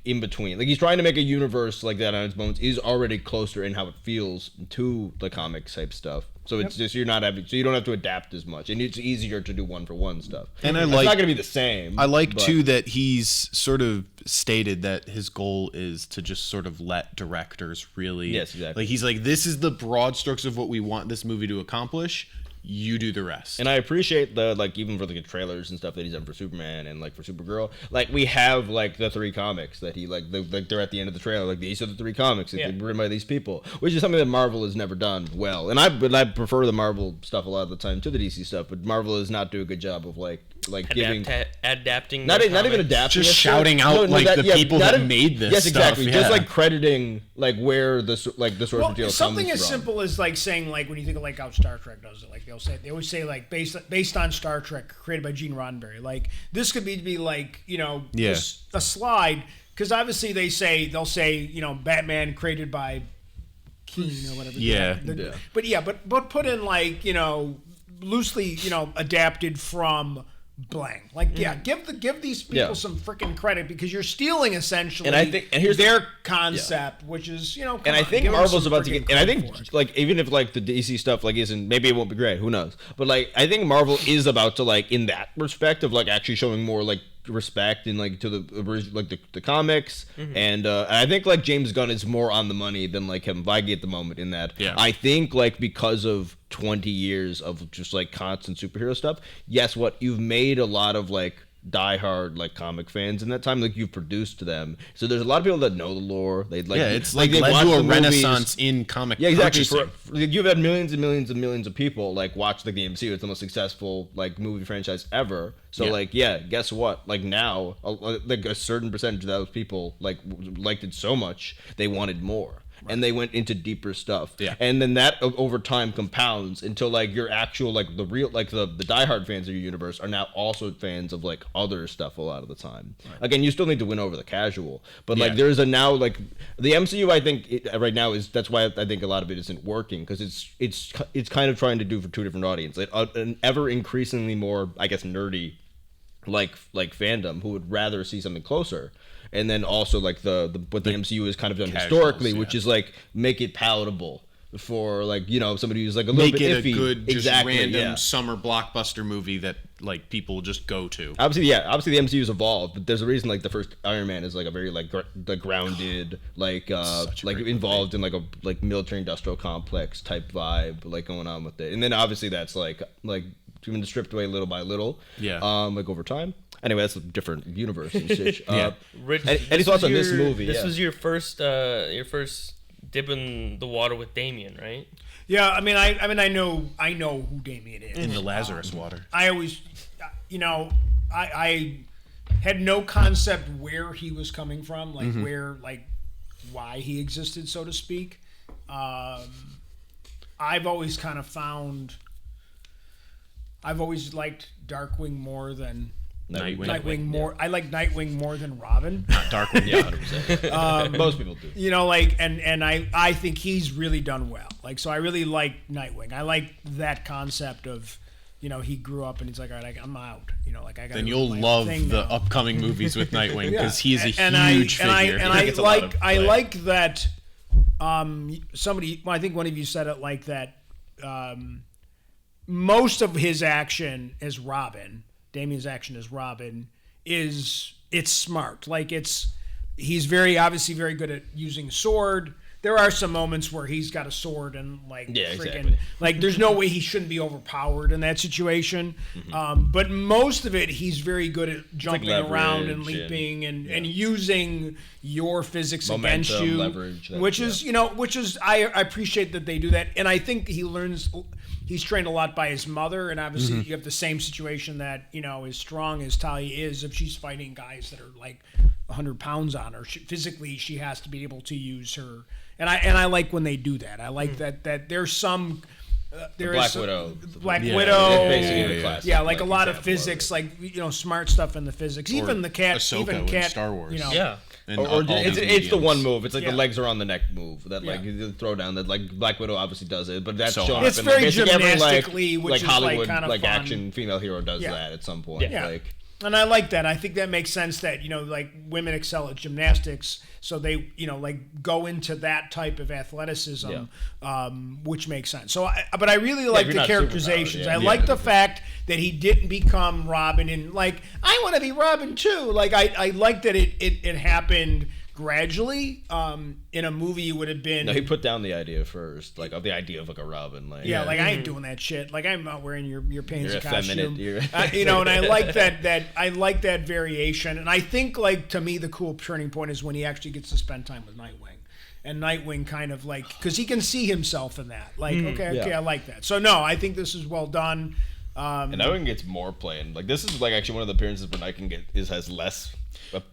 in between. Like he's trying to make a universe like that on its moments. He's already closer in how it feels to the comics type stuff. So it's just you don't have to adapt as much, and it's easier to do one for one stuff. And it's not going to be the same. I like but- too that he's sort of stated that his goal is to just sort of let directors really. Yes, exactly. Like he's like, this is the broad strokes of what we want this movie to accomplish. You do the rest. And I appreciate the like even for the trailers and stuff that he's done for Superman and like for Supergirl. Like we have like the 3 comics that he like they're at the end of the trailer. Like these are the 3 comics that they're written by these people, which is something that Marvel has never done well. And I prefer the Marvel stuff a lot of the time to the DC stuff, but Marvel does not do a good job of like giving adapting. not their even comics. adapting, Just shouting out the people that made this Yes, exactly. stuff, Just yeah. like crediting like where the source material something comes as from. simple as like saying like when you think of like how Star Trek does it, like they always say like based on Star Trek created by Gene Roddenberry. Like this could be like just a slide because obviously they'll say Batman created by Keen or whatever. Yeah. But put in like loosely adapted from blank. Like, give these people some freaking credit because you're stealing essentially And I think here's their concept, which is and I think Marvel's about to get. And I think like even if like the DC stuff like isn't, maybe it won't be great. Who knows? But like I think Marvel is about to like in that respect of like actually showing more like respect and like to the comics. And I think like James Gunn is more on the money than like Kevin Feige at the moment in that. I think like because of 20 years of just like constant superhero stuff, you've made a lot of like diehard like comic fans in that time, like you've produced them, so there's a lot of people that know the lore. They'd like it's like led to a renaissance in comic exactly. You've had millions and millions and millions of people like watch like the MCU. It's the most successful like movie franchise ever. So guess what, like now like a certain percentage of those people like liked it so much they wanted more. And they went into deeper stuff. And then that over time compounds until like your actual like the real like the diehard fans of your universe are now also fans of like other stuff a lot of the time. Again, you still need to win over the casual, but like there's a now like the MCU I think right now is, that's why I think a lot of it isn't working, because it's kind of trying to do for two different audiences, like, an ever increasingly more I guess nerdy like fandom who would rather see something closer. And then also like the what the MCU has kind of done historically, which is like make it palatable for like, you know, somebody who's like a little bit iffy. Make it a good, just random summer blockbuster movie that like people just go to. Obviously the MCU's evolved, but there's a reason like the first Iron Man is like a very like the grounded like involved in like a like military industrial complex type vibe like going on with it. And then obviously that's like been stripped away little by little. Like over time. Anyway, that's a different universe and such. Rich, any thoughts on this movie? This was your first dip in the water with Damien, right? Yeah, I mean, I know who Damien is in the Lazarus water. I always, I had no concept where he was coming from, like where, like, why he existed, so to speak. I've always kind of found, I've always liked Darkwing more than. Nightwing more. I like Nightwing more than Robin. Not Darkwing, 100%. Most people do. You know, like, and I think he's really done well. Like, so I really like Nightwing. I like that concept of, you know, he grew up and he's like, all right, I'm out. You know, like I got. Then you'll love the upcoming movies with Nightwing because he's a huge figure. I like that. Somebody, well, I think one of you said it like that. Most of his action as Robin. Damien's action as Robin it's smart. Like he's obviously very good at using a sword. There are some moments where he's got a sword and like freaking like there's no way he shouldn't be overpowered in that situation. But most of it he's very good at jumping around and leaping and using your physics against you, leverage, which is I appreciate that they do that, and I think he learns. He's trained a lot by his mother, and obviously you have the same situation that, you know, as strong as Talia is, if she's fighting guys that are like 100 pounds on her, physically she has to be able to use her. And I like when they do that. I like that there's some. Black Widow. Black Widow. Yeah, like a lot of physics, like, you know, smart stuff in the physics. Even the cat. Ahsoka in Star Wars. You know, yeah. Or it's the one move. It's like the legs are on the neck move that like you throw down. That like Black Widow obviously does it, but that's showing it's up very in gymnastically, every, which is Hollywood like kind of fun. action female hero does that at some point. Yeah. Like, and I like that. I think that makes sense that, you know, like women excel at gymnastics, so they, you know, like go into that type of athleticism, which makes sense. So, but I really like the characterizations. I like the fact that he didn't become Robin and like, I want to be Robin too. Like I like that it happened gradually. In a movie it would have been. No, he put down the idea first, like of the idea of like a Robin. Like like I ain't doing that shit. Like I'm not wearing your pants and costume. You're you know, and I like that I like that variation. And I think like to me the cool turning point is when he actually gets to spend time with Nightwing. And Nightwing kind of like, because he can see himself in that. Like, okay, I like that. So no, I think this is well done. And Nightwing gets more play. And like this is like actually one of the appearances where Nightwing has less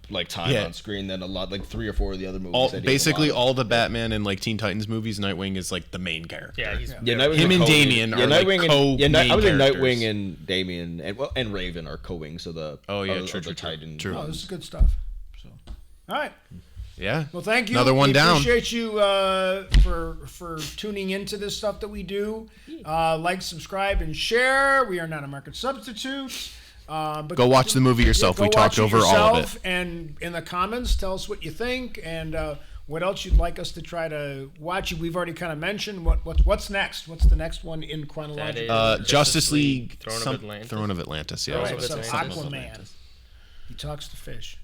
like time on screen than a lot, like 3 or 4 of the other movies. Basically, all the Batman and like Teen Titans movies, Nightwing is like the main character. Nightwing him and Damien are like co-main I would say characters. Nightwing and Damien and Raven are co-wings. So the true. Titan. True. Oh, this is good stuff. So, all right. Yeah. Well, thank you. Another one down. Appreciate you for tuning into this stuff that we do. Like, subscribe, and share. We are not a market substitute. But Go watch the movie yourself. Go We talked watch over all of yourself, it. And in the comments, tell us what you think and what else you'd like us to try to watch. We've already kind of mentioned what's next. What's the next one in chronological? Justice League, Throne of Atlantis. Yeah. Right, so Aquaman. He talks to fish.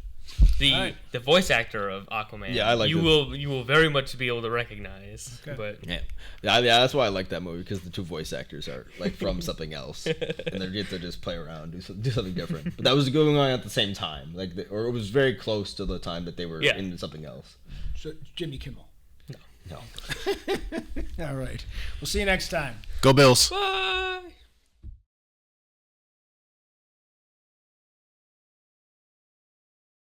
The voice actor of Aquaman. Yeah, I like you will very much be able to recognize. Okay. But yeah, that's why I like that movie, because the two voice actors are like from something else, and they get to just play around, do something different. But that was going on at the same time, or it was very close to the time that they were in something else. So, Jimmy Kimmel. No. All right. We'll see you next time. Go Bills. Bye.